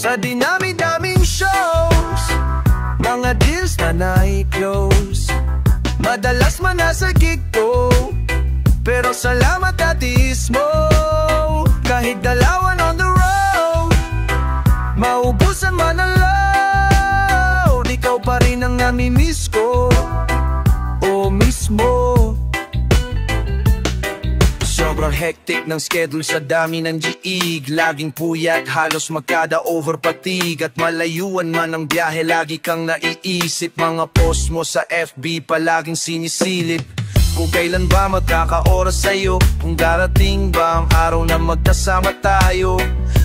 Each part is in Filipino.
Sa dinami-daming shows, mga deals na nai-close. Madalas man nasa gig ko, pero salamat at tiis mo. Kahit dalawan on the road, maubusan man ang load, ikaw pa rin ang nami-miss ko, o mismo. Sobrang hectic ng schedule sa dami ng giig. Laging puyat, halos magkada overpatig. At malayuan man ang biyahe, lagi kang naiisip. Mga post mo sa FB palaging sinisilip. Kung kailan ba magkakaoras sa'yo, kung darating ba ang araw na magkasama tayo.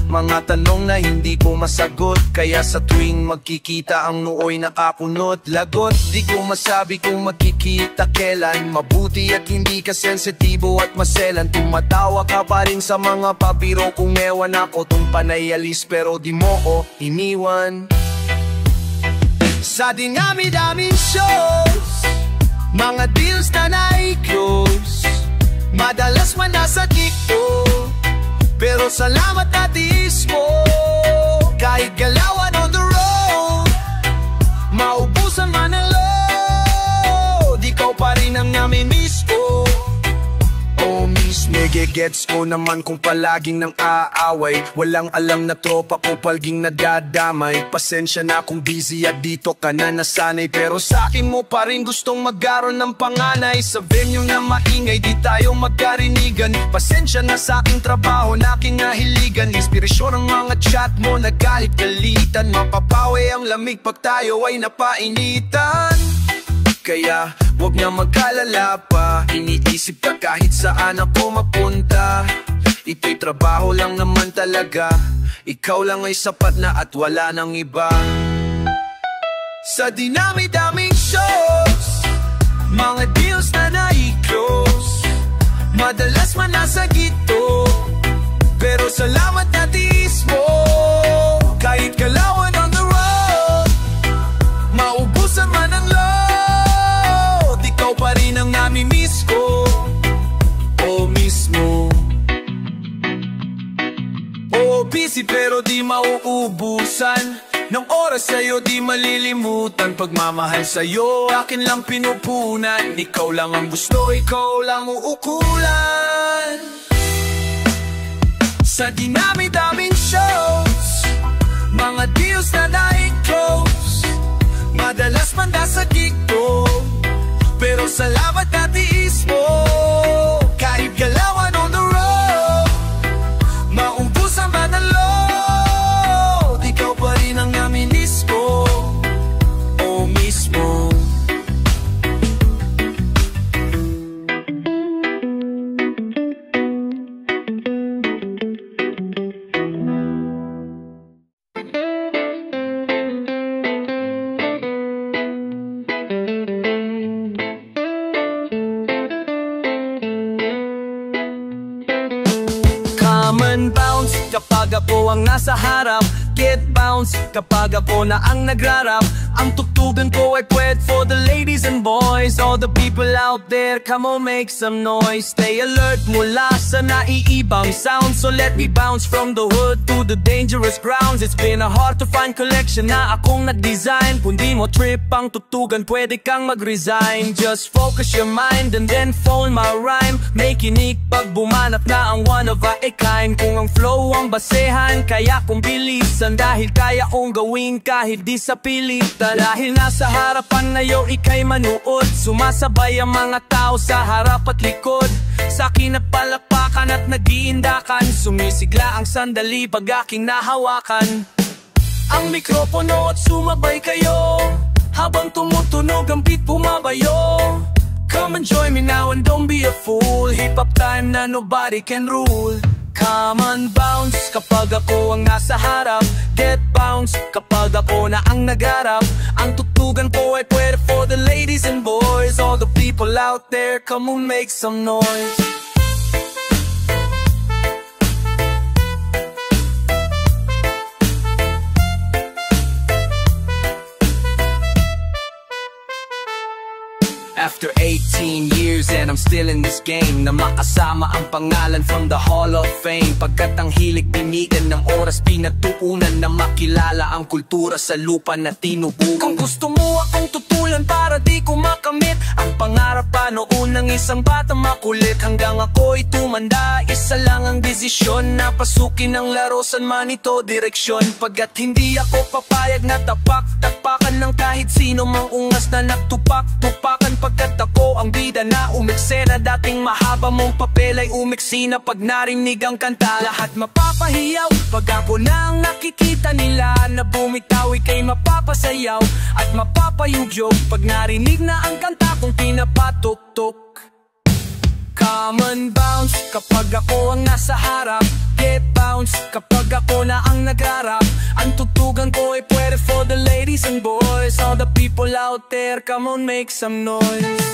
Mga tanong na hindi ko masagot, kaya sa tuwing magkikita ang nooy nakakunot. Lagot, di ko masabi kung magkikita kailan. Mabuti at hindi ka sensitibo at maselan. Tumatawa ka pa rin sa mga papiro kung ewan ako tung panayalis, pero di mo ko iniwan. Sa dinami-daming shows, mga deals na nai-close. Madalas man nasa kick ko, pero salamat at tiis mo. Kahit galawan on the road, maubusan man ang load, ikaw pa rin ang nami-miss ko, o mismo. Nagigets ko naman kung palaging nang aaway. Walang alam na tropa ko palging nadadamay. Pasensya na kung busy at dito ka na nasanay, pero sa'kin mo pa rin gustong magkaroon ng panganay. Sa venue na maingay, di tayo magkarinigan. Pasensya na sa'king trabaho na aking nahiligan. Inspirasyon ang mga chat mo, nagalit-galitan. Mapapawi ang lamig pag tayo ay napainitan. Kaya wag na magkalala pa, iniisip ka kahit saan ako mapunta. Ito'y trabaho lang naman talaga, ikaw lang ay sapat na at wala nang iba. Sa dinami-daming shows, mga deals na nai-close. Madalas man nasa gito, pero salamat na tiis mo. Kahit galawan on the road, maubusan man ang load, ikaw pa rin ang nami-miss ko, o mismo. O busy pero di mauubusan ng oras sa'yo, di malilimutan. Pagmamahal sa'yo, akin lang pinupunan. Ikaw lang ang gusto, ikaw lang uukulan. Sa dinami-daming shows, mga deals na nai-close. Madalas man nasa gig ko, pero salamat na tiis mo. Kahit galawan on the road, maubusan man ang load, ikaw pa rin ang nami-miss ko, o mismo. Bounce kapag ako ang nasa harap, get bounce kapag ako na ang nagrarap. Ang tugtugan ko ay pwede for the ladies and boys. All the people out there, come on make some noise. Stay alert mula sa naiibang sound. So let me bounce from the hood to the dangerous grounds. It's been a hard to find collection na akong nag-design. Kung di mo trip ang tutugan, pwede kang mag-resign. Just focus your mind and then phone my rhyme. Make unique pag bumanap na ang one of a kind. Kung ang flow ang basehan, kaya kong bilisan. Dahil kaya kong gawin kahit di sa pilitan. Dahil nasa harapan na yo, ika'y manuod. Sumasabay ang mga tao sa harap at likod. Sa akin na palakpakan at nag-iindakan. Sumisigla ang sandali pag aking nahawakan ang mikropono at sumabay kayo. Habang tumutunog ang beat bumabayo. Come and join me now and don't be a fool. Hip-hop time na nobody can rule. Come on bounce kapag ako ang nasa harap. Get bounce kapag ako na ang nagarap. Ang tutugan ko ay pwede for the ladies and boys. All the people out there, come on make some noise. After 18 years and And I'm still in this game na makasama ang pangalan from the Hall of Fame. Pagkat ang hilig binigan ng oras pinagtuunan na makilala ang kultura sa lupa na tinubukan. Kung gusto mo akong tutulan para di ko makamit ang pangarap pa noon ng isang bata makulit. Hanggang ako'y tumanda, isa lang ang desisyon na pasukin ang laro san man ito direksyon. Pagkat hindi ako papayag na tapak-tapakan ng kahit sino mang ungas na nagtupak-tupakan. Pagkat ako ang bida na umiksena, dating mahaba mong papel ay umiksi na. Pag narinig ang kanta, lahat mapapahiyaw. Pag ako na ang nakikita nila na bumitaw, ika'y mapapasayaw at mapapayugyog. Pag narinig na ang kanta kong pinapatok-tok. Come and bounce kapag ako ang nasa harap. Get bounce kapag ako na ang nagrarap. Ang tutugan ko ay pwede for the ladies and boys. All the people out there, come on, make some noise.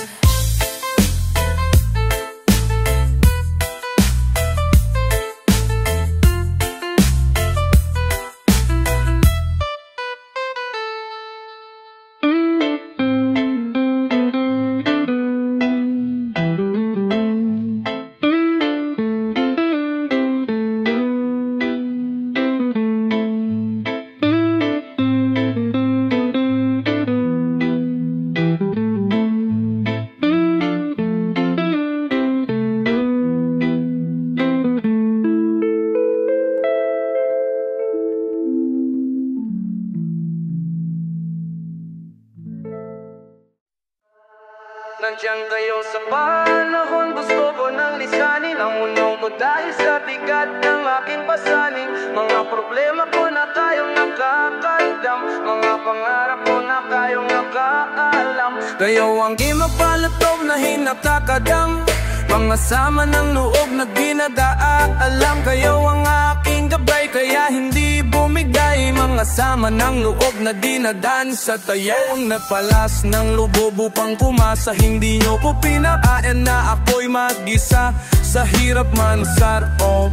Nandiyan kayo sa panahon, gusto ko nang lisanin ang mundo ko dahil sa bigat ng aking pasaning. Mga problema ko na kayong nakakaidam, mga pangarap ko na kayong nakaalam. Kayo ang imapalatob na hinatakadam, mga sama ng loob na dinadaalam. Kayo ang aking gabay kaya hindi bumigay, mga sama ng loob na dinadan sa tayong napalas ng loob upang pumasa. Hindi nyo ko pinakain na ako'y mag-isa sa hirap man sarap.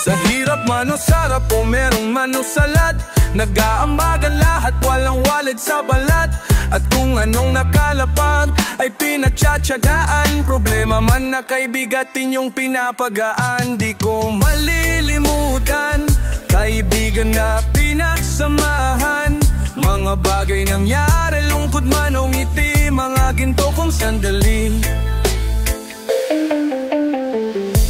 Sa hirap man o sarap o merong man o salad, nag-aambagan lahat, walang walid sa balat. At kung anong nakalapag ay pinatsyatsagaan, problema man na kaibigatin yung pinapagaan. Di ko malilimutan, kaibigan na pinagsamahan. Mga bagay nangyari, lungkot man o ngiti, mga ginto kong sandali.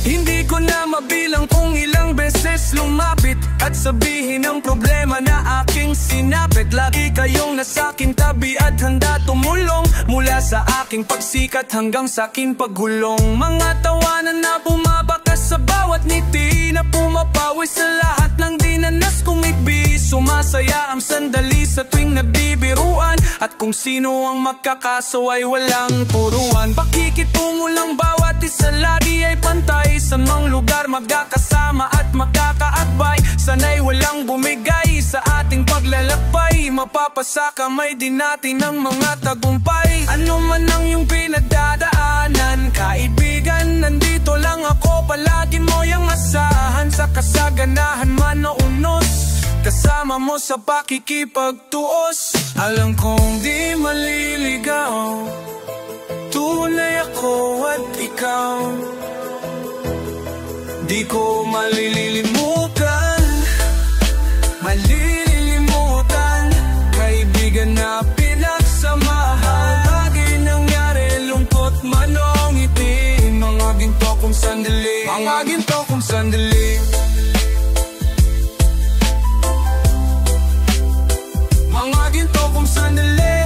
Hindi ko na mabilang kung ilang beses lumapit at sabihin ang problema na aking sinapit. Lagi kayong nasa aking tabi at handa tumulong, mula sa aking pagsikat hanggang sa aking paghulong. Mga tawanan na bumabakas sa bawat ngiti, na pumapawis sa lahat ng dinanas kong ibig. Sumasaya ang sandali sa tuwing nagbibiruan, at kung sino ang magkakaso ay walang puruan. Pakikitungo lang bawat isa, lagi ay pantay. Sa mga lugar magkakasama at magkakaakbay, sanay walang bumigay sa ating paglalakbay. Mapapasa kamay din natin ng mga tagumpay. Ano man ang iyong pinagdadaanan, kaibigan, nandito lang ako. Palagi mo yung asahan, sa kasaganahan man o unos, kasama mo sa pakikipagtuos. Alam kong di maliligaw, tunay ako at ikaw. Di ko malilimutan, kaibigan na pinagsamahan. Lagi nangyari, lungkot man o ngiti, mga ginto kong sandali, mga ginto kong sandali. Mga ginto kong sandali,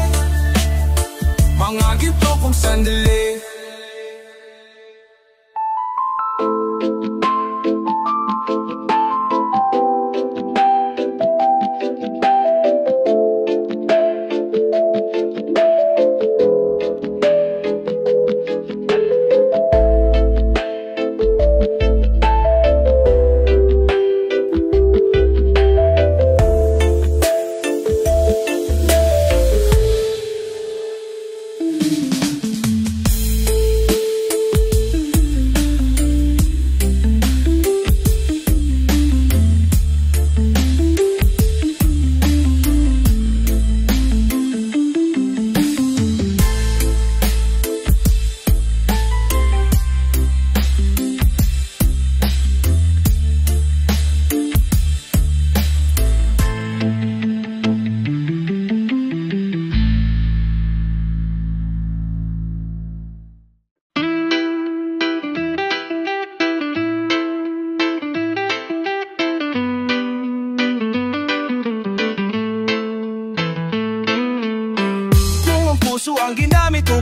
mga ginto kong sandali.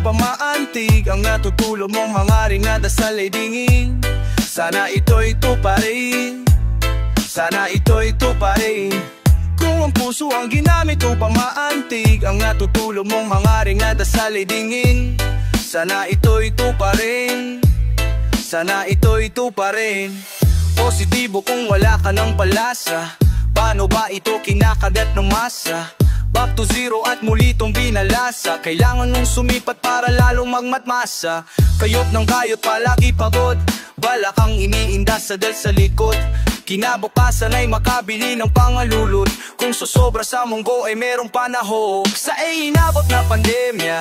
upang maantig ang natutulog mong hangaring na dasal ay dingin. Sana ito'y tuparin, sana ito'y tuparin. Kung ang puso ang ginamit upang maantig ang natutulog mong hangaring na dasal ay dingin. Sana ito'y tuparin, sana ito'y tuparin. Positibo kung wala ka ng palasa, paano ba ito kinakagat ng masa? Back to zero at muli tong binalasa. Kailangan mong sumipat para lalong magmatmasa. Kayot ng kayot palagi pagod, balak ang iniinda sa dal sa likod. Kinabukasan ay makabili ng pangalulot. Kung sosobra sa munggo ay merong panahon. Sa inabot na pandemya,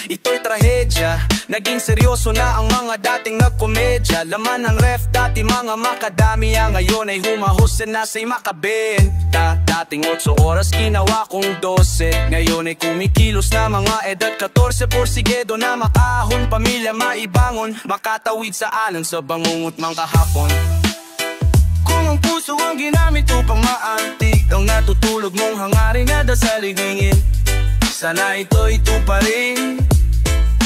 ito'y trahedya. Naging seryoso na ang mga dating nagkomedya. Laman ng ref dati mga makadami, ngayon ay humahusin na sa'y makabenta. Dating 8 oras ginawa kong 12, ngayon ay kumikilos na mga edad 14. Porsigedo na makahon, pamilya maibangon, makatawid sa alon sa bangungot mang kahapon. Kung ang puso ang ginamit upang maantig ang natutulog mong hangaring na dasaligingin, sana ito'y tuparin,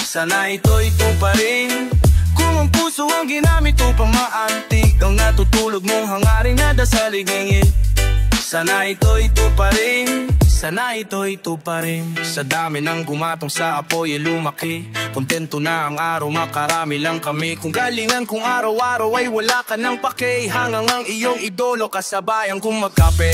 sana ito'y tuparin. Kung ang puso ang ginamit upang maantig ang natutulog mong hangaring na dasaligingin, sana ito'y tuparin, sana ito'y tuparin. Sa dami ng gumatong sa apoy ay lumaki, kontento na ang araw, makarami lang kami. Kung galingan kung araw-araw ay wala ka ng pake, hangang ang iyong idolo kasabayan kung magkape.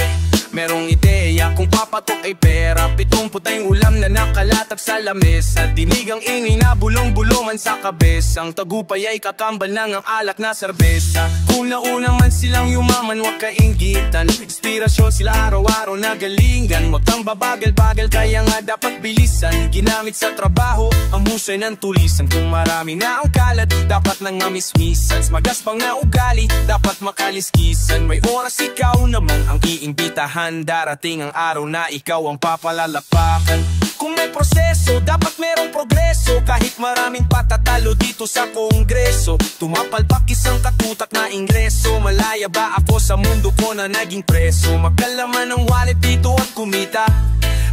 Merong ideya kung papatok ay pera, 70 tayong ulam na nakalatag sa lamesa. Dinigang ingay na bulong-bulungan sa kabesang, tagupay ay kakambal ng ang alak na serbesa. Kung nauna man silang yumaman, wag kainggitan, inspirasyon sila araw-araw na galingan. Wag kang babagal-bagal, kaya nga dapat bilisan. Ginamit sa trabaho ang husay ng tulisan. Kung marami na ang kalat, dapat nang mamismisan. Magaspang na ugali, dapat makaliskisan. May oras ikaw naman ang iimbitahan, darating ang araw na ikaw ang papalalapakan. Kung may proseso, dapat merong progreso. Kahit maraming patatalo dito sa kongreso, tumapalpak isang katutak na ingreso. Malaya ba ako sa mundo ko na naging preso? Magkalaman ng wallet dito at kumita,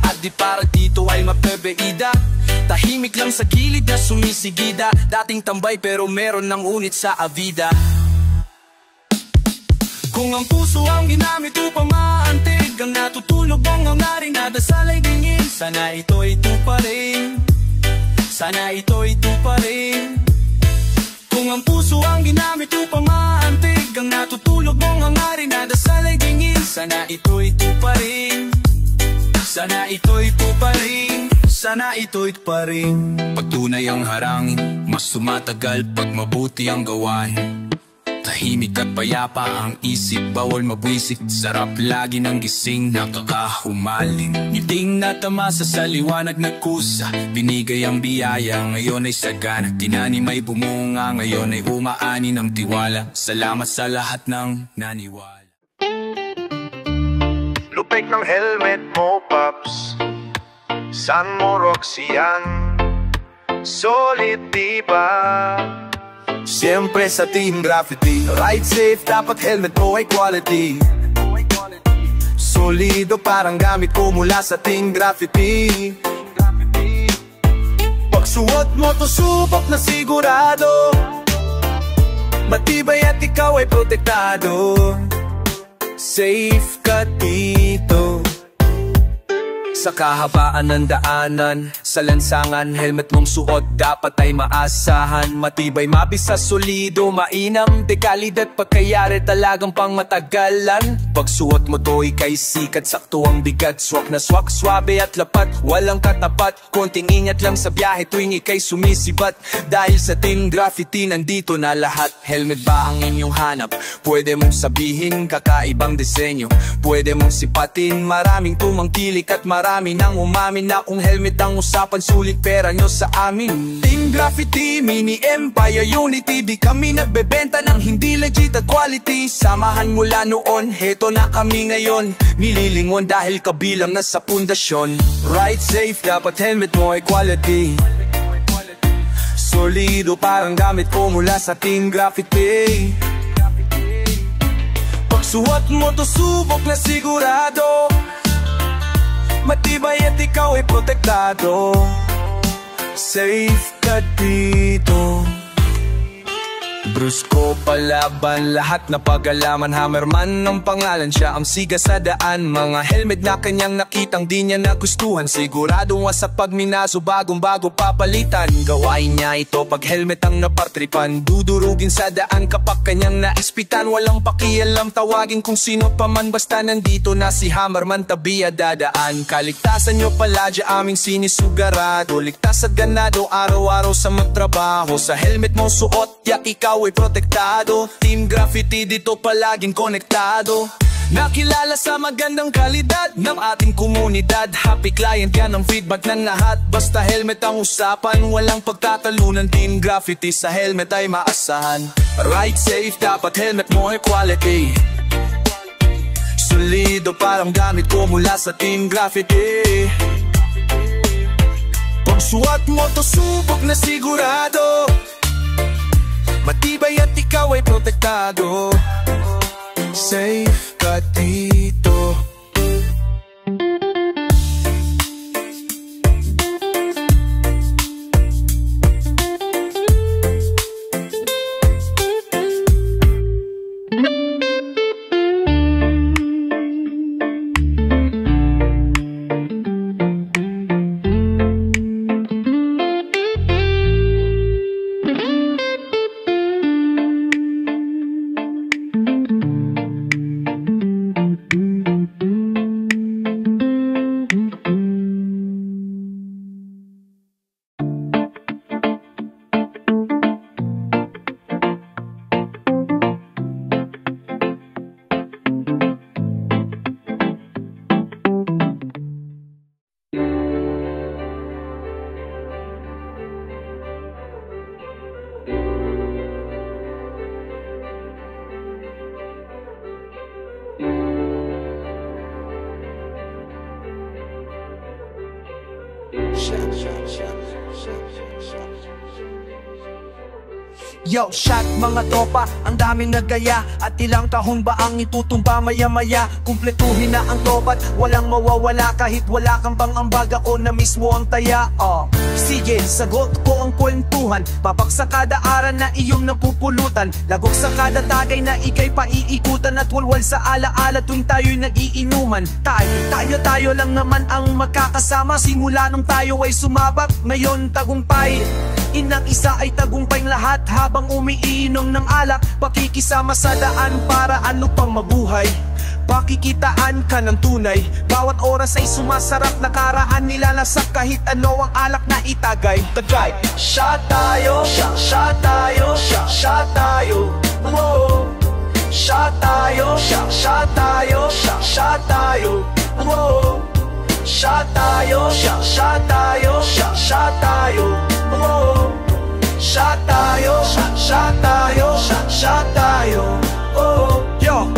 at di para dito ay mapebeida. Tahimik lang sa gilid na sumisigida, dating tambay pero meron ng unit sa avida. Kung ang puso ang ginamit upang maantig ang natutulog mong hangaring na dasal ay dingin, sana ito'y tuparin, sana ito'y tuparin. Kung ang puso ang ginamit upang maantig ang natutulog mong hangaring na dasal ay dingin, sana ito'y tuparin, sana ito'y tuparin, sana ito'y tuparin. Pag tunay ang harangin, mas tumatagal pag mabuti ang gawain. Tahimik at payapa ang isip, bawal mabwisik. Sarap lagi ng gising, nakakahumaling. Ngiting natamasa sa liwanag na kusa, binigay ang biyaya, ngayon ay sagana. Tinanim ay bumunga, ngayon ay umaani ng tiwala. Salamat sa lahat ng naniwala. Lupig ng helmet mo, Paps. San mo, Roxy yan? Solid diba? Siyempre sa Team Graffiti, ride safe, dapat helmet mo ay quality. Solido parang gamit ko mula sa Team Graffiti. Pagsuot mo to subok na sigurado, matibay at ikaw ay protektado. Safe ka dito. Sa kahabaan ng daanan, sa lansangan, helmet mong suot dapat ay maasahan. Matibay, mabisa, solido, mainam, de kalidad, pagkayari talagang pang matagalan. Pagsuot mo to ikay sikat, sakto ang bigat, swak na swak, swabe at lapat, walang katapat. Konting ingat lang sa biyahe tuwing ikay sumisibat. Dahil sa Team Graffiti nandito na lahat. Helmet ba ang inyong hanap? Pwede mong sabihin kakaibang disenyo, pwede mong sipatin, maraming tumangkilik at marami nang umamin na kung helmet ang usapan, sulit pera nyo sa amin. Team Graffiti, Mini Empire, Unity, di kami nagbebenta ng hindi legit at quality. Samahan mula noon, heto na kami ngayon, nililingon dahil kabilang na sa pundasyon. Ride safe, dapat helmet mo ay quality. Solido parang gamit ko mula sa Team Graffiti. Pagsuot mo to subok na sigurado, matibay at ikaw ay protektado. safe ka dito. Brusko palaban, lahat na pag-alaman. Hammerman ng pangalan, siya ang siga sa daan. Mga helmet na kanyang nakitang di niya nagustuhan. Siguradong wasak pag minaso, bagong bago papalitan. Gawain niya ito pag helmet ang napartripan. Dudurugin sa daan kapag kanyang naispitan. Walang pakialam, tawagin kung sino pa man, basta nandito na si Hammerman, tabi dadaan. Kaligtasan nyo pala dya aming sinisugarado. Ligtas at ganado, araw-araw sa magtrabaho. Sa helmet mo suot, yak ikaw ay protektado. Team Graffiti dito palaging konektado. Nakilala sa magandang kalidad ng ating komunidad. Happy client yan ang feedback ng lahat. Basta helmet ang usapan, walang pagtatalunan. Team Graffiti sa helmet ay maasahan. Ride safe, dapat helmet mo ay quality. Solido parang gamit ko mula sa Team Graffiti. Pagsuot mo to subok na sigurado. Matibay at ikaw ay protektado. Safe ka dito. Yo, shot mga tropa, ang daming nagaya. At ilang tahon ba ang itutumba maya-maya? Kumpletuhin na ang topat, walang mawawala. Kahit wala kang pang-ambag, ako na mismo ang taya. Sige, sagot ko ang kwentuhan. Babak sa kada aral na iyong napupulutan. Lagok sa kada tagay na ikay paiikutan. At walwal sa alaala tuwing tayo'y nag-iinuman. Tayo lang naman ang magkakasama. Simula nung tayo ay sumabak, ngayon tagumpay. Inang isa ay tagumpay lahat. Habang umiinom ng alak, pakikisama sa daan para ano pang mabuhay. Pakikitaan ka ng tunay. Bawat oras ay sumasarap, nakaraan nilalasak kahit ano ang alak na itagay. Tagay, shot tayo, shot tayo, shot tayo. Whoa. Shot tayo, shot tayo, shot tayo. Whoa. Shot tayo, shot tayo, shot tayo. Whoa. Shot tayo, shot tayo, shot tayo. Oh, yo,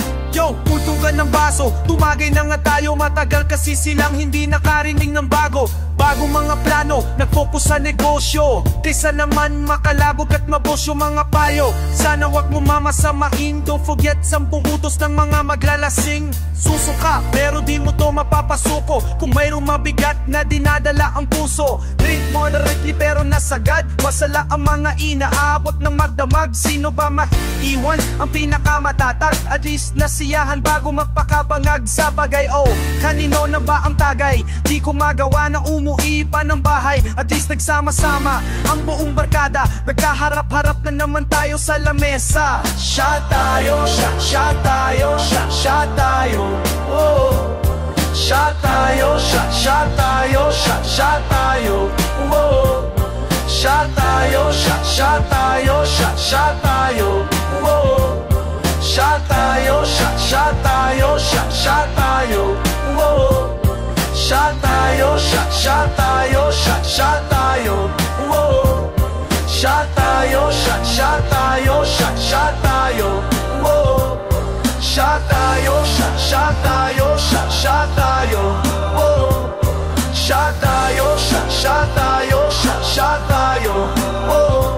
putong ka ng baso. Tumagay na nga tayo, matagal kasi silang hindi nakarinig ng bago. Bagong mga plano, nag-focus sa negosyo. Kaysa naman makalabog at mabosyo mga payo. Sana wag mo mamasamahin. Don't forget 10 utos ng mga maglalasing. Susuka, pero di mo to mapapasuko. Kung mayroong mabigat na dinadala ang puso. Drink moderately pero nasagad. Masala ang mga inaabot ng magdamag. Sino ba maiwan ang pinakamatatag? At least nasiyahan bago magpakabangag sa bagay. Oh, kanino na ba ang tagay? Di ko magawa na umuipa ng bahay. At least nagsama-sama ang buong barkada. Nagkaharap-harap na naman tayo sa lamesa. Shot tayo, shot tayo, shot tayo. Oh, shot tayo, shot tayo, shot tayo. Oh, shot tayo, shot tayo, shot tayo. Oh, shot tayo, shot tayo, shot tayo. Oh, shot tayo, shot tayo, shot tayo. Oh, shot tayo, shot tayo, shot tayo. Oh, shot tayo, shot tayo, shot tayo. Oh, shot tayo, shot tayo, shot tayo. Oh.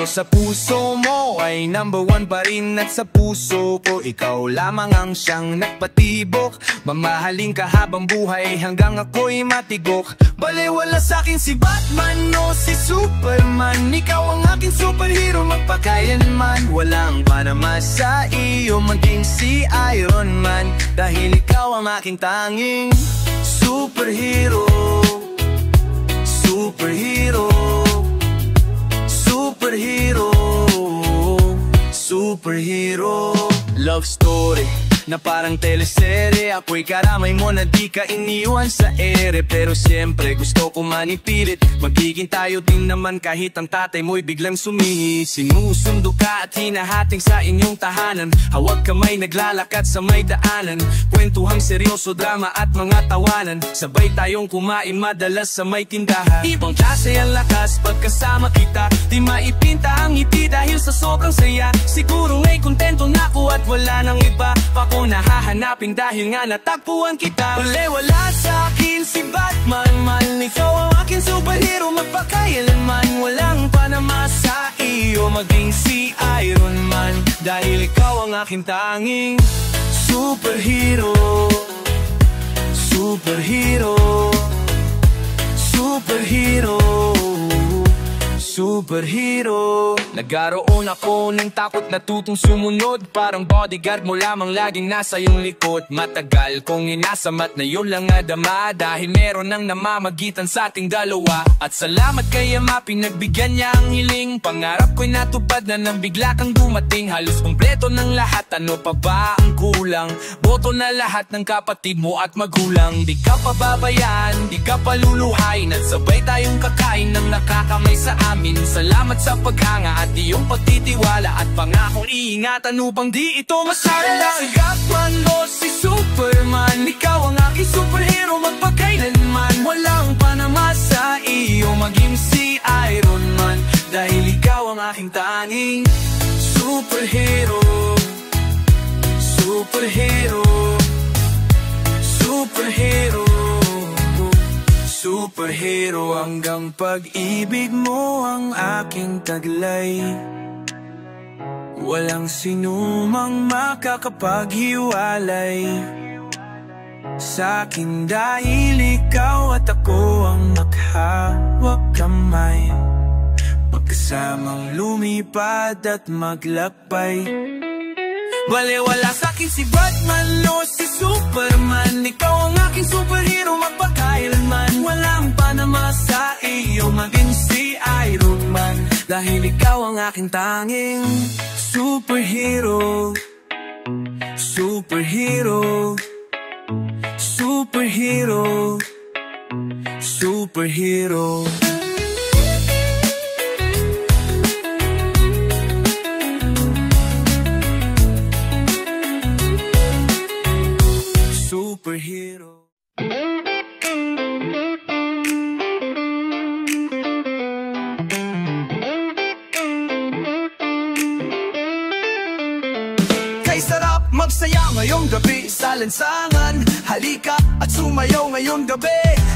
Pero sa puso mo ay #1 pa rin. At sa puso ko ikaw lamang ang siyang nagpatibok. Mamahalin ka habang buhay hanggang ako'y matigok. Baliwala sa'kin si Batman o si Superman. Ikaw ang aking superhero magpakailanman. Walang panama sa iyo maging si Iron Man. Dahil ikaw ang aking tanging superhero. Superhero, superhero, superhero. Love story na parang teleserye. Ako'y karamay mo na di ka iniwan sa ere. Pero siyempre gusto ko manipilit. Magiging tayo din naman kahit ang tatay mo'y biglang sumihi. Sinusundo ka at hinahating sa inyong tahanan. Hawag kamay naglalakad sa may daanan. Kwentuhang seryoso, drama at mga tawanan. Sabay tayong kumain madalas sa may tindahan. Ibang klase ang lakas pagkasama kita. Di maipinta ang ngiti dahil sa sobrang saya. Siguro ngay kontento na ako at wala nang iba pa ko nahahanapin dahil nga natagpuan kita. Wala sa'kin si Batman man. Ikaw ang aking superhero magpakailanman. Walang panama sa iyo maging si Iron Man. Dahil ikaw ang aking tanging superhero. Superhero, superhero, superhero. Nagkaroon ako ng takot na tutong sumunod. Parang bodyguard mo lamang laging nasa iyong likod. Matagal kong inasamat na yun lang nadama. Dahil meron nang namamagitan sa ating dalawa. At salamat kay Ama pinagbigyan niya ang hiling. Pangarap ko'y natupad na nang bigla kang dumating. Halos kumpleto ng lahat, ano pa ba ang kulang? Boto na lahat ng kapatid mo at magulang. Di ka pababayaan, di ka paluluhain. At sabay tayong kakain ng nakakamay sa amin. Salamat sa paghanga at iyong pagtitiwala. At pangakong iingatan upang di ito masarala. Si Batman o si Superman, ikaw ang aking superhero magpakailanman. Walang panama sa iyo maging si Iron Man. Dahil ikaw ang aking tanging superhero. Superhero, superhero, superhero. Hanggang pag-ibig mo ang aking taglay. Walang sinumang makakapaghiwalay sa'kin dahil ikaw at ako ang maghawak kamay. Magkasamang lumipad at maglakbay. Baliwala sa'kin si Batman o si Superman. Ikaw ang aking superhero magpakailanman. Walang panama sa iyo maging si Iron Man. Dahil ikaw ang aking tanging superhero. Superhero, superhero, superhero. Superhero. Kay sarap magsaya ngayong gabi sa lansangan. Halika at sumayaw ngayong gabi.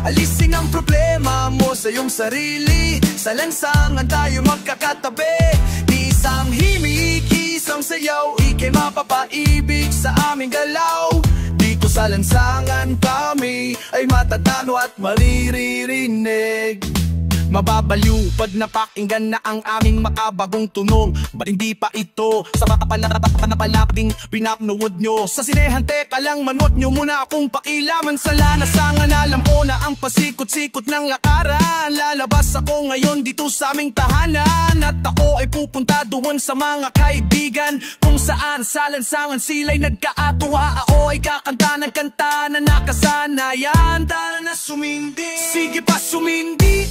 Alisin ang problema mo sa iyong sarili. Sa lansangan tayo magkakatabi. Isang himig, isang sayaw, ika'y mapapaibig sa aming galaw. Dito sa lansangan kami ay matatano at maririnig. Mababaliw pag napakinggan na ang aming makabagong tunog. Ba't hindi pa ito sa panapalaping pinapnood nyo? Sa sinehan teka lang manood nyo muna akong pakilaman sa lanasangan. Alam ko na ang pasikot-sikot ng lakaran. Lalabas ako ngayon dito sa aming tahanan. At ako ay pupunta doon sa mga kaibigan kung saan sa lansangan sila'y nagkaatuwa. Ako ay kakanta ng kanta na nakasanayan. Tara na sumindi, sige pa sumindi.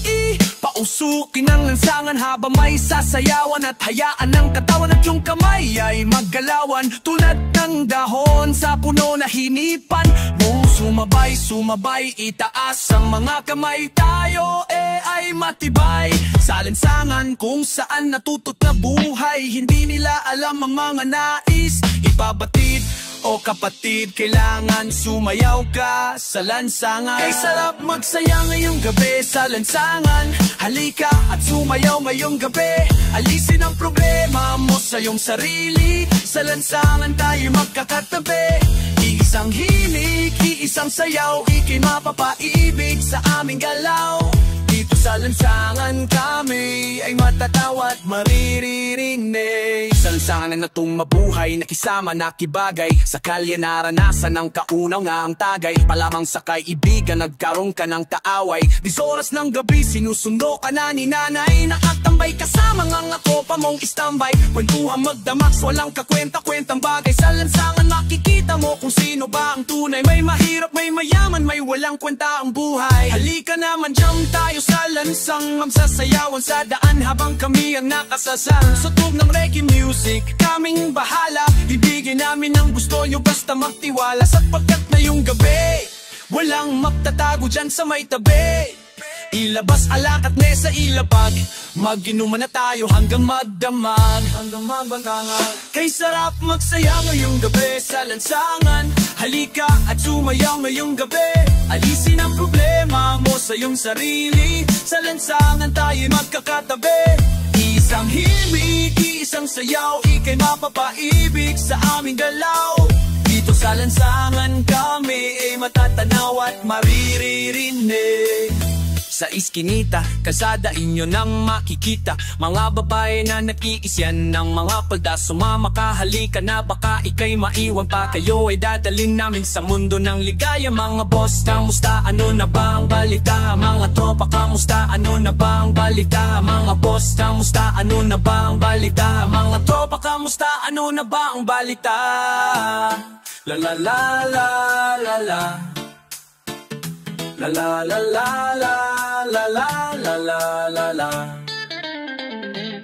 Pausukin ang lansangan habang may sasayawan. At hayaan ng katawan at yung kamay ay maggalawan. Tulad ng dahon sa puno na hinipan mo. Sumabay, sumabay, itaas ang mga kamay. Tayo ay matibay sa lansangan kung saan natutot na buhay. Hindi nila alam ang mga nais ipabatid O kapatid, kailangan sumayaw ka sa lansangan. Kay sarap magsaya ngayong gabi sa lansangan. Halika at sumayaw ngayong gabi. Alisin ang problema mo sa iyong sarili. Sa lansangan tayo magkakatabi. Iisang himig, iisang sayaw, ika'y mapapaibig sa aming galaw. Dito sa lansangan kami ay matatawa at maririnig. Sa lansangan na natong mabuhay, nakisama, nakibagay. Sa kalye naranasan ng kaunaw nga ang tagay. Palamang sa kaibigan, nagkaroon ka ng kaaway. 10 oras ng gabi, sinusundo ka na ni nanay. Nakatambay kasama nga tropa mong istambay. Kwentuhan magdamaks, walang kakwenta-kwentang bagay. Sa lansangan makikita mo kung sino ba ang tunay. May mahirap, may mayaman, may walang kwenta ang buhay. Halika naman, jump tayo sa lansang. Magsasayawan sa daan habang kami ang nakasasang. Sa tug ng reggae music, kaming bahala. Ibigay namin ang gusto nyo basta magtiwala. Sapagkat na yung gabi, walang magtatago dyan sa may tabi. Ilabas alak at nesa ilapag. Mag-inuman na tayo hanggang magdamag, hanggang magbangangan. Kay sarap magsaya ngayong gabi sa lansangan. Halika at sumayaw ngayong gabi. Alisin ang problema mo sa iyong sarili. Sa lansangan tayo magkakatabi. Isang himig, isang sayaw, ika'y mapapaibig sa aming galaw. Dito sa lansangan kami ay matatanaw at maririnig. Sa iskinita, kalsada inyo nang makikita. Mga babae na nakiisyan ng mga palda. Sumama ka, halika na, baka ika'y maiwan pa. Kayo ay dadalhin namin sa mundo ng ligaya. Mga boss, kamusta? Ano na ba ang balita? Mga tropa, kamusta? Ano na ba ang balita? Mga boss, kamusta? Ano na ba ang balita? Mga tropa, kamusta? Ano na ba ang balita? La la la la la la. La la la la la la la la la la la.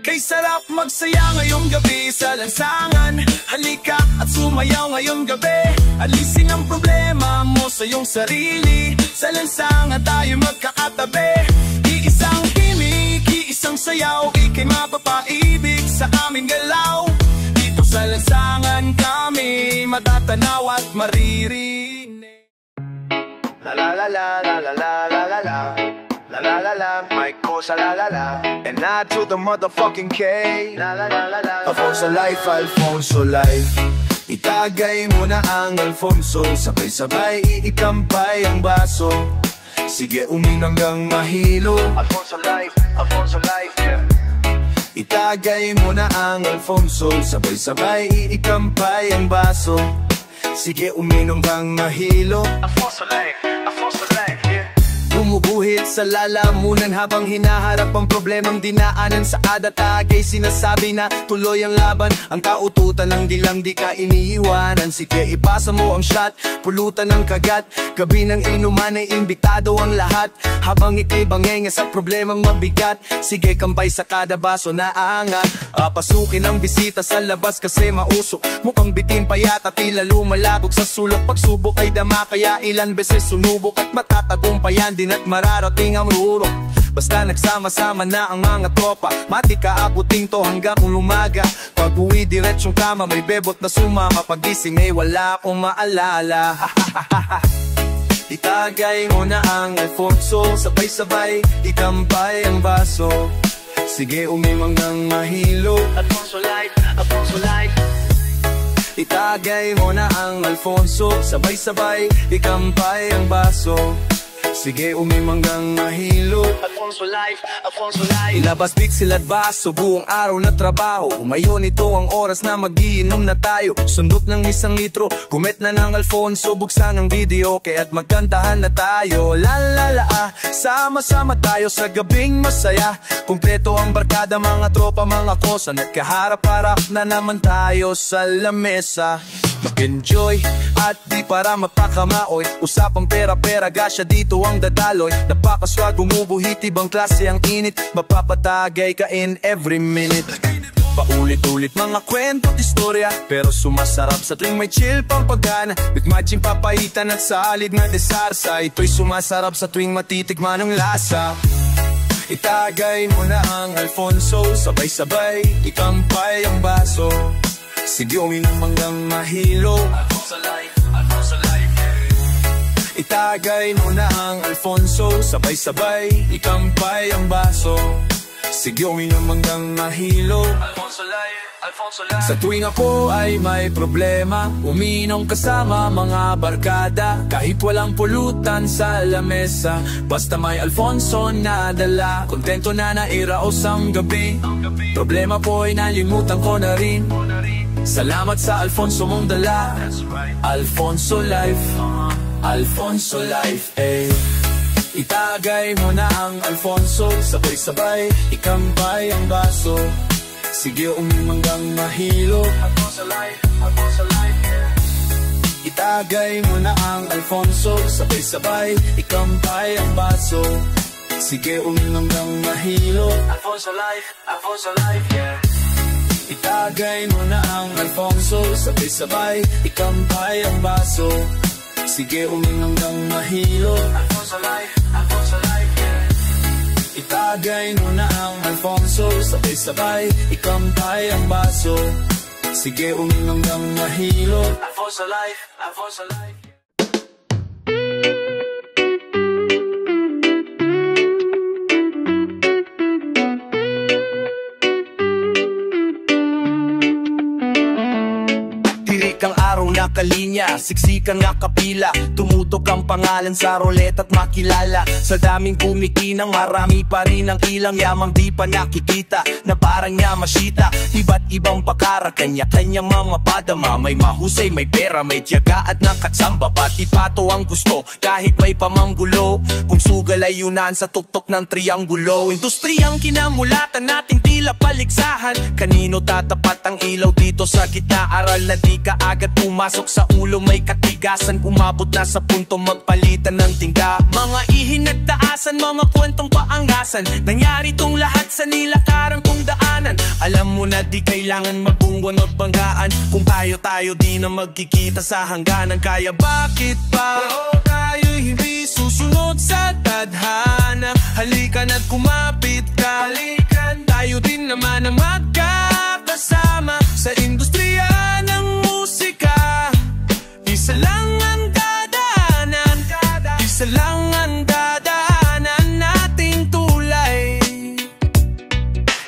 Kay sarap magsaya ngayong gabi sa lansangan. Halika at sumayaw ngayong gabi. Alisin ang problema mo sa iyong sarili. Sa lansangan tayo magkakatabi. Iisang himig, iisang sayaw, ika'y mapapaibig sa aming galaw. Dito sa lansangan kami matatanaw at maririnig. La la la la la la la la la la. La la la la, Mike Cosa la la la. And I to the motherfucking K. La la la la la. Alfonso Life, Alfonso Life. Itagay mo na ang Alfonso. Sabay-sabay iikampay ang baso. Sige uminom hanggang mahilo. Alfonso Life, yeah. Itagay mo na ang Alfonso. Sabay-sabay iikampay ang baso. Sige uminom hanggang mahilo. Alfonso Life, yeah. Bumubuhit sa lalamunan habang hinaharap ang problemang dinaanan. Sa adatagay sinasabi na tuloy ang laban. Ang kaututan ng dilang di ka iniiwanan. Sige ipasa mo ang shot, pulutan ng kagat. Gabi ng inuman ay imbitado ang lahat. Habang ika'y bangenga sa problemang mabigat. Sige kampay sa kada baso na aangat. Pasukin ang bisita sa labas kasi mausok. Mukhang bitin pa yata tila lumalagok sa sulok. Pagsubok ay dama kaya ilan beses sunubok. At matatagumpayan din at mararating ang rurok. Basta nagsama-sama na ang mga tropa. Mati ka abuting to hanggang umaga. Pag uwi diretsong kama may bebot na sumama. Pagising ay wala akong maalala. Itagay mo na ang Alfonso. Sabay-sabay ikampay ang baso. Sige umimang ng mahilo. Alfonso Life. Itagay mo na ang Alfonso. Sabay-sabay ikampay ang baso. Sige umimang hanggang mahilo. Alfonso Life. Ilabas pixel at baso, buong araw na trabaho. Umayon ito ang oras na magiinom na tayo. Sundot ng 1 litro, kumet na ng Alfonso. Buksan ang video, kaya't magkantahan na tayo. La la la ah, sama-sama tayo sa gabing masaya. Kumpleto ang barkada, mga tropa, mga kosa. Nagkaharap-harap na naman tayo sa lamesa. Mag-enjoy at di para mapakamaoy. Usapang pera-pera, gasya dito ang dadaloy. Napakaswag, bumubuhit, ibang klase ang init. Mapapatagay ka in every minute. Paulit-ulit mga kwento at istorya, pero sumasarap sa tuwing may chill pang pagana. With matching papaitan at salid na desarsa. Ito'y sumasarap sa tuwing matitikman ang lasa. Itagay mo na ang Alfonso. Sabay-sabay ikampay ang baso. Sige uminom hanggang mahilo. Alfonso Life, Alfonso Life, yeah. Itagay mo na ang Alfonso, sabay-sabay ikampay ang baso. Sige uminom hanggang mahilo. Alfonso Life, Alfonso Life. Sa tuwing ako ay may problema, uminom kasama mga barkada. Kahit walang pulutan sa lamesa, basta may Alfonso na dala. Kontento na nairaos ang gabi, problema po ay nalimutan ko na rin. Salamat sa Alfonso mong dala. Alfonso Life, Alfonso Life, eh. Itagay mo na ang Alfonso, sabay-sabay ikampay ang baso. Sige uminom hanggang mahilo. Alfonso Life, Alfonso Life, yeah. Itagay mo na ang Alfonso, sabay-sabay ikampay ang baso. Sige uminom hanggang mahilo. Alfonso Life, Alfonso Life, yeah. Itagay mo na ang Alfonso, sabay-sabay ikampay ang baso. Sige uminom hanggang mahilo. Alfonso Life, Alfonso Life, yeah. Itagay mo na ang Alfonso, sabay-sabay ikampay ang baso. Sige uminom hanggang mahilo. Alfonso Life, Alfonso Life, yeah. Ang araw na kalinya, siksikan nga kapila, tumutok ang pangalan sa roulette at makilala. Sa daming kumikinang, marami pa rin ang ilang yamang di pa nakikita, na parang Yamashita. Iba't ibang pakara, kanya-kanyang mga padama. May mahusay, may pera, may tiyaga at nakatsamba. Pati pato ang gusto, kahit may pamanggulo. Kung sugal ay yunan sa tuktok ng trianggulo. Industriyang kinamulatan nating tila paligsahan. Kanino tatapat ang ilaw dito sa gitna? Aral na di ka agad pumasok sa ulo, may katigasan. Umabot na sa punto magpalitan ng tingga. Mga ihinagtaasan, mga kwentong paangasan. Nangyari tong lahat sa nilakaran kong daanan. Alam mo na di kailangan magbungwan o banggaan. Kung tayo-tayo di na magkikita sa hangganan. Kaya bakit pa tayo hindi susunod sa tadhana? Halika na't kumapit ka, halikan. Tayo din naman ang magkakasama sa industriya ng musika. Isa lang ang dadaanan, isa lang ang dadaanan nating tulay.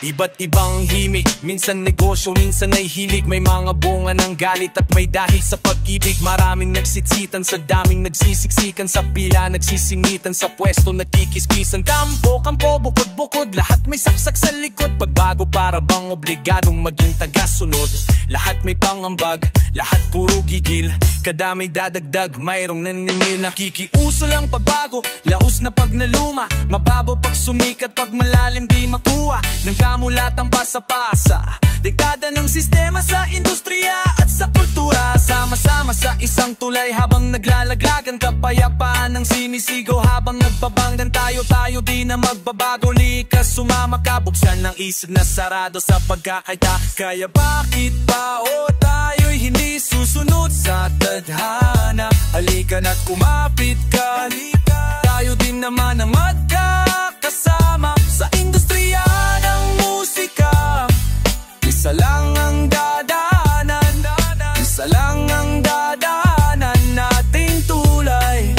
Iba't ibang himig, minsan negosyo, minsan ay hilig. May mga bunga ng galit at may dahil sa pag-ibig. Maraming nagsitsitan sa daming nagsisiksikan. Sa pila nagsisingitan, sa pwesto nagkikiskisan. Kampo, bukod-bukod, lahat may saksak sa likod. Pagbago para bang obligadong maging tagasunod. Lahat may pangambag, lahat puro gigil. Kada may dadagdag, mayroong naninil. Nakikiuso lang pagbago, laos na pag naluma. Mababaw pag sumikat, pag malalim di makuha. Nagkamulatang pasa-pasa, dekada ng sistema sa industriya at sa kultura. Sama-sama sa isang tulay habang naglalaglagan. Kapayapaan ng sinisigaw habang nagbabanggan. Tayo-tayo di na magbabago. Likas sumama ka, buksan ng isip na sarado sa pagkakaita. Kaya bakit pa tayo'y hindi susunod sa tadhana? Halika na't kumapit ka, tayo din naman ang magkakasama sa industriya ng musika. Isa lang ang dadaanan, isa lang ang dadaanan nating tulay.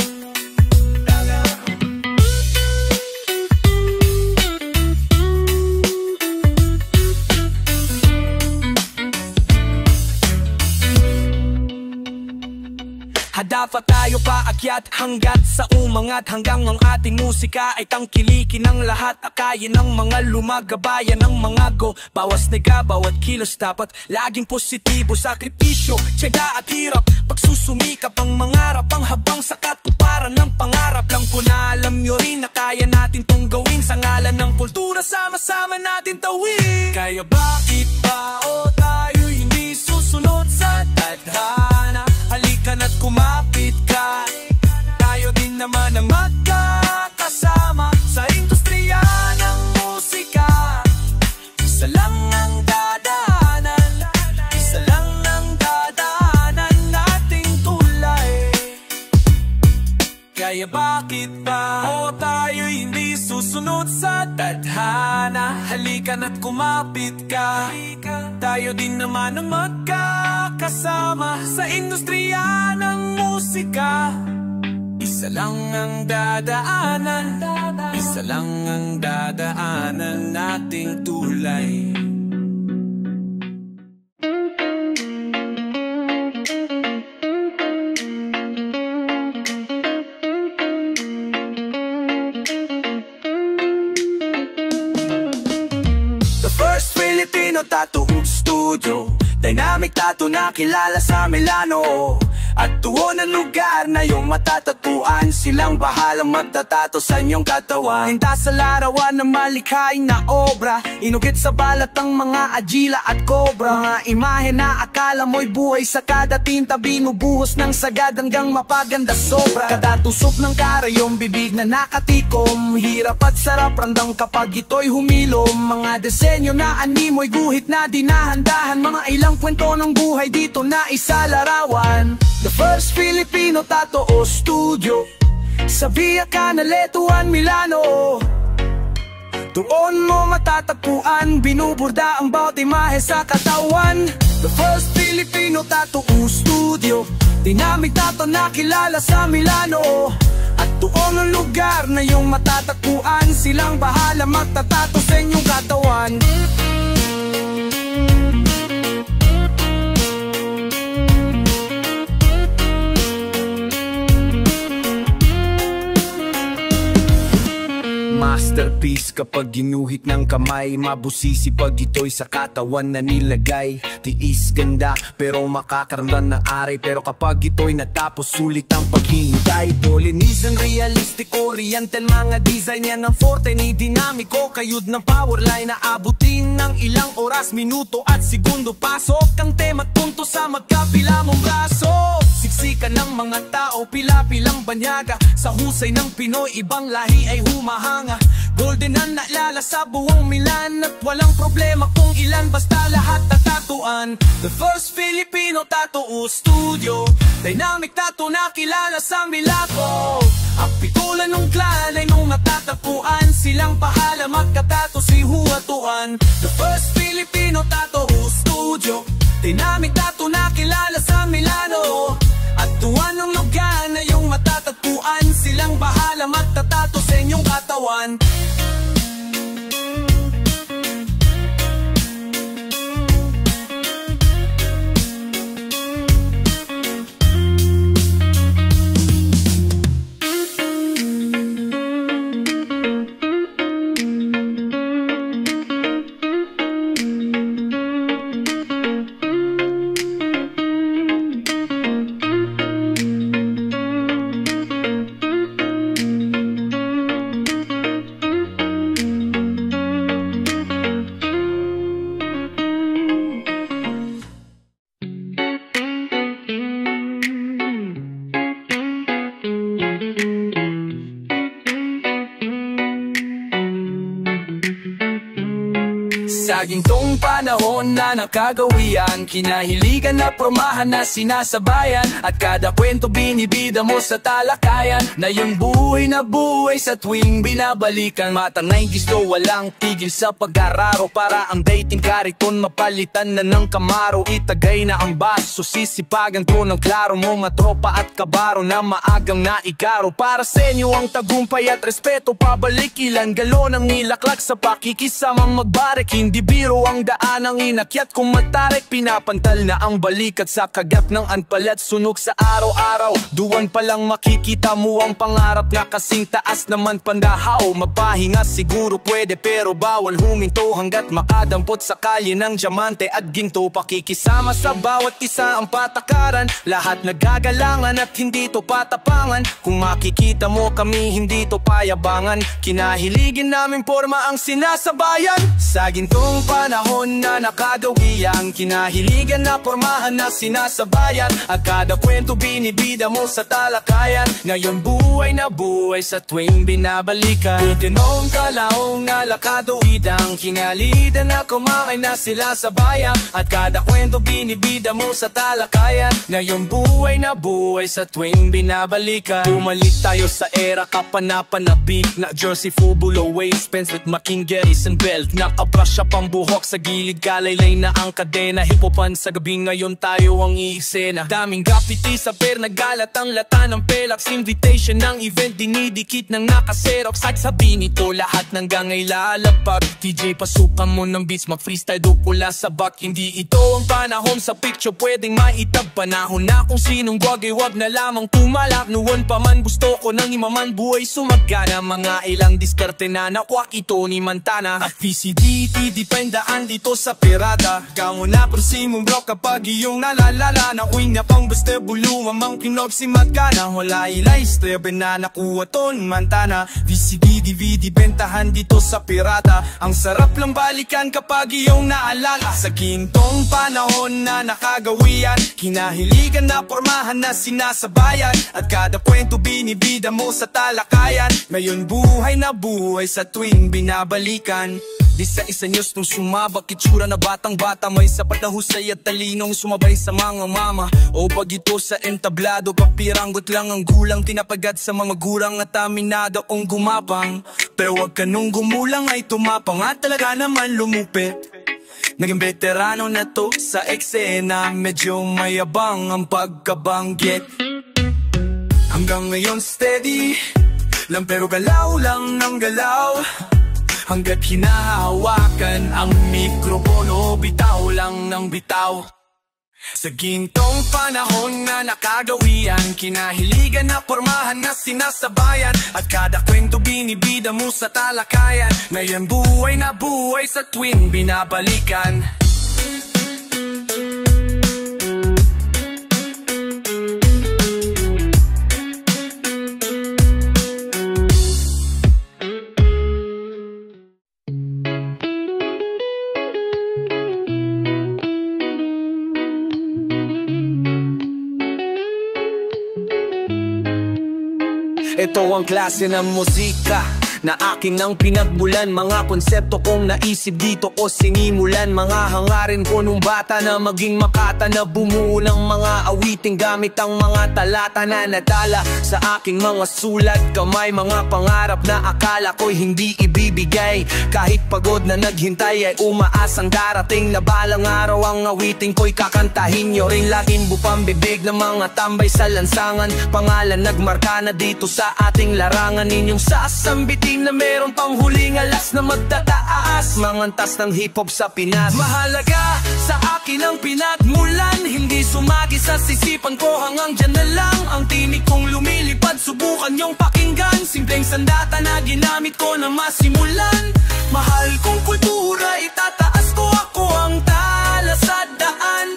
Hadapat tayo paakyat hanggat sa umangat. Hanggang ang ating musika ay tangkilikin ng lahat. Akayin ng mga lumagabayan ng mga go. Bawas nega, bawat kilos dapat laging positibo. Sakripisyo, tiyaga at hirap, pagsusumikap ang mangarap. Ang habang sa katuparan ng pangarap. Lang po na alam nyo rin na kaya natin tong gawin. Sa ngalan ng kultura, sama-sama natin tawin. Kaya bakit pa tayo hindi susunod sa tadhana? Halika na't kumapit ka, tayo din naman ang magkakasama sa industriya ng musika. Isa lang ang dadaanan, isa lang ang dadaanan nating tulay. Kaya bakit pa tayo hindi susunod sa tadhana? Halika na't kumapit ka, tayo din naman ang magkakasama sa industriya ng musika. Isa lang ang dadaanan, isa lang ang dadaanan nating tulay. The first Filipino tattoo studio, dynamic tattoo na kilala sa Milano. At tuon ang lugar na iyong matatatuan, silang bahalang magtatato sa inyong katawan. Hinta sa larawan ng malikhaing na obra, inugit sa balat ng mga agila at cobra. Mga imahe na akala mo'y buhay sa kada tinta, binubuhos ng sagad hanggang mapaganda sobra. Kada tusok ng karayong bibig na nakatikom, hirap at sarap randang kapag ito'y humilom. Mga disenyo na animoy guhit na dinahandahan, mga ilang kwento ng buhay dito na isalarawan. The first Filipino tattoo studio sa Via Canaletto, Milano. Doon mo matatagpuan, binuburda ang bawat imahe sa katawan. The first Filipino tattoo studio, dynamic tattoo na kilala sa Milano. At doon ang lugar na iyong matatagpuan, silang bahala magtatato sa inyong katawan. Masterpiece kapag ginuhit ng kamay, mabusisi pag ito'y sa katawan na nilagay. Tiis ganda pero makakaramdam ng aray, pero kapag ito'y natapos sulit ang paghihintay. Polynesian, realistic, oriental, mga design yan ang forte ni dinamiko. Kayod ng powerline na abutin ng ilang oras, minuto at segundo. Pasok ang tema at punto sa magkapila mong braso. Siksikan ng mga tao, pila-pilang banyaga. Sa husay ng Pinoy, ibang lahi ay humahanga. Golden ang naalala sa buong Milan, at walang problema kung ilan, basta lahat tatatuan. The first Filipino tattoo studio, dynamic tattoo na kilala sa Milano. Ang pitulan ng clan ay nung natatagpuan, silang pahala magkatato si Huatuan. The first Filipino tattoo studio, dynamic tattoo na kilala sa Milano. At tuwan ng lugar na yung matatagpuan, silang bahala magtatato sa inyong katawan. Sa gintong panahon na nakagawian, kinahiligan na promahan na sinasabayan. At kada kwento binibida mo sa talakayan, na yung buhay na buhay sa tuwing binabalikan. Matang 90s to walang tigil sa pag-araro, para ang dating kariton mapalitan na ng Camaro. Itagay na ang baso, sisipagan to ng klaro, mga tropa at kabaro na maagang naikaro. Para sa inyo ang tagumpay at respeto, pabalik ilan galon ang nilaklak sa pakikisamang magbarek. Hindi biro ang daan ang inakyat kung matarik, pinapantal na ang balikat sa kagat ng anpalat. Sunog sa araw-araw, duwan pa lang makikita mo ang pangarap na kasing taas naman pandahaw. Mapahinga siguro pwede pero bawal huminto hanggat makadampot sa kalye ng diamante at ginto. Pakikisama sa bawat isa ang patakaran, lahat nagagalangan at hindi to patapangan. Kung makikita mo kami hindi to payabangan, kinahiligin namin porma ang sinasabayan. Sa gintong panahon na nakagawian, kinahiligan na pormahan na sinasabayan. At kada kwento binibida mo sa talakayan, ngayon buhay na buhay sa tuwing binabalikan. Itinong kalaong na lakaduidang, kinalidan na kumakay na sila sa bayan. At kada kwento binibida mo sa talakayan, ngayon buhay na buhay sa tuwing binabalikan. Bumalik tayo sa era kapanapanabik na jersey, full below waist pants with making Garrison belt. Nakabrush up pang buhok sa gilid, kalaylay na ang kadena. Hipopan sa gabi ngayon tayo ang iiksena. Daming graffiti sa per, nagalat ang lata ng pelax. Invitation ng event, dinidikit ng nakaserox. At sabi nito lahat ng gangay lalapag. DJ pasukan mo ng beats, mag-freestyle do pula sa back. Hindi ito ang panahon sa picture, pwedeng maitab. Panahon na kung sinong gwagay, wag na lamang tumalak. Noon pa man gusto ko ng imaman, buhay sumagana. Mga ilang diskarte na nakwak ito ni Montana. At PCDT, dipendaan dito sa pirata. Kamo na prosimong bro kapag iyong nalalala. Nakuing na pang basta bulu, mamang kinog si Magana. Wala ilay, strebe na nakuha to ni Montana. VCD, DVD, bentahan dito sa pirata. Ang sarap lang balikan kapag iyong naalala. Sa gintong panahon na nakagawian, kinahiligan na pormahan na sinasabayan. At kada kwento binibida mo sa talakayan. Ngayon buhay na buhay sa tuwing binabalikan. Di sa isa news nung sumabak, itsura na batang-bata. May sapat na husay at talinong sumabay sa mga mama. O pag ito sa entablado, papiranggot lang ang gulang. Tinapagad sa mga gurang at aminado kong gumapang. Pero wag ka nung gumulang ay tumapang at talaga naman lumupit. Naging veterano na to sa eksena, medyo mayabang ang pagkabanggit. Hanggang ngayon steady lang pero galaw lang ng galaw. Hanggat hinahawakan ang mikropono, bitaw lang ng bitaw. Sa gintong panahon na nakagawian, kinahiligan na pormahan na sinasabayan. At kada kwento binibida mo sa talakayan. Ngayon buhay na buhay sa tuwing binabalikan. Ito ang klase ng musika na akin ang pinagmulan. Mga konsepto kong naisip dito ko sinimulan. Mga hangarin ko nung bata na maging makata, na bumuo ng mga awiting gamit ang mga talata na nadala sa aking mga sulat kamay. Mga pangarap na akala ko'y hindi ibibigay, kahit pagod na naghintay ay umaasang darating na balang araw ang awiting ko'y kakantahin nyo rin. Laging bupang bibig ng mga tambay sa lansangan, pangalan nagmarka na dito sa ating larangan. Inyong sasambitin na meron pang huling alas na magtataas, mangantas ng hip-hop sa Pinas. Mahalaga sa akin ang pinagmulan, hindi sumagi sa sisipan ko, hanggang dyan na lang ang tinig kong lumilipad. Subukan niyong pakinggan, simpleng sandata na ginamit ko na masimulan. Mahal kong kultura, itataas ko, ako ang tala sa daan.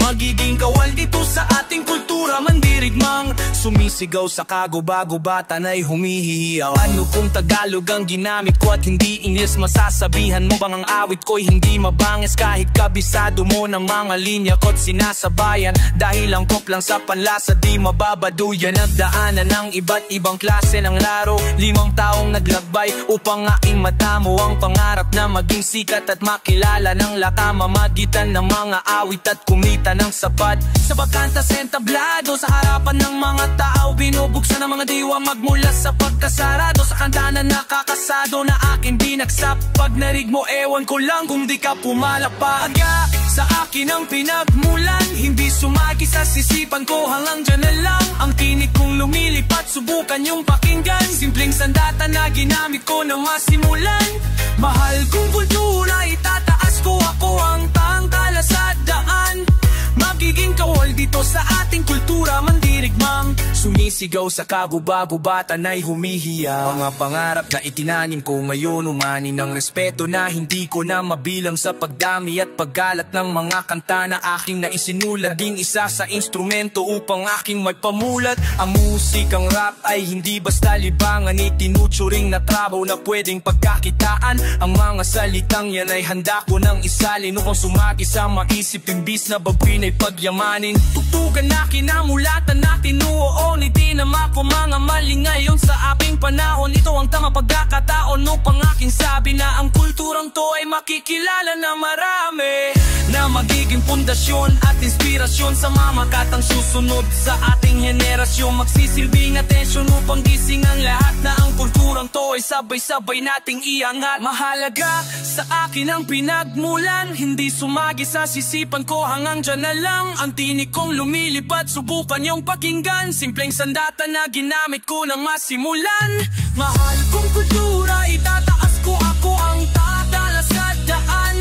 Magiging kawal dito sa ating kultura, mandirigmang sumisigaw sa kaguba-gubatan ay humihiyaw. Ano kung Tagalog ang ginamit ko at hindi Ingles? Masasabihan mo bang ang awit ko'y hindi mabangis, kahit kabisado mo ng mga linya ko't sinasabayan? Dahil ang pop lang sa panlasa di mababaduyan. Nagdaanan ng iba't ibang klase ng laro, 5 taong naglakbay upang aking matamo ang pangarap na maging sikat at makilala ng lata. Mamagitan ng mga awit at kumita ng sapat sa pagkanta sa entablado, sa harapan ng mga tao binubuksan ng mga diwa, magmula sa pagkasarado. Sa kanta na nakakasado na aking binagsak, pag narig mo ewan ko lang kung di ka pumalapag. Sa akin ang pinagmulan, hindi sumagi sa sisipan ko, hanggang dyan na lang ang tinig kong lumilipat. Subukan yung pakinggan, simpleng sandata na ginamit ko na masimulan. Mahal kong kultura, itataas ko, ako ang tangkala sa daan. Magiging kawal dito sa ating kultura, mandirigmang sumisigaw sa kaguba-gubatan ay humihiyaw. Mga pangarap na itinanim ko ngayon, umani ng respeto na hindi ko na mabilang sa pagdami at paggalat ng mga kanta na aking naisinulat. Ding isa sa instrumento upang aking magpamulat. Ang musikang rap ay hindi basta libangan, itinuturing na trabaho na pwedeng pagkakitaan. Ang mga salitang yan ay handa ko nang isalin upang sumagi sa maisip, imbis na babin ay pagyamanin. Tutugan na kinamulatan na tinuon, hindi na ako mga mali ngayon sa aking panahon. Ito ang tamang pagkakataon upang aking sabi na ang kulturang to ay makikilala na marami, na magiging pundasyon at inspirasyon sa mga makatang susunod sa ating henerasyon. Magsisilbing atensyon upang gising ang lahat na ang kulturang to ay sabay-sabay nating iangat. Mahalaga sa akin ang pinagmulan, hindi sumagi sa sisipan ko hanggang dyan na lang. Ang tinig kong lumilipad, subukan yung pakinggan. Simpleng sandata na ginamit ko nang masimulan. Mahal kong kultura, itataas ko, ako ang tatala sa daan.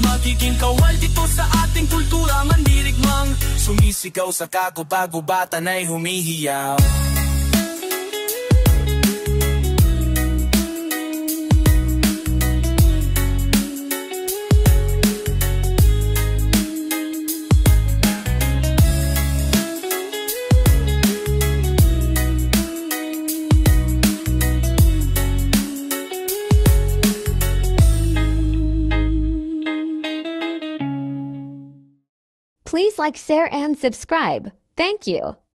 Magiging kawal dito sa ating kultura, mandirigmang sumisigaw sa kagubagubatan ay humihiyaw. Please like, share, and subscribe. Thank you.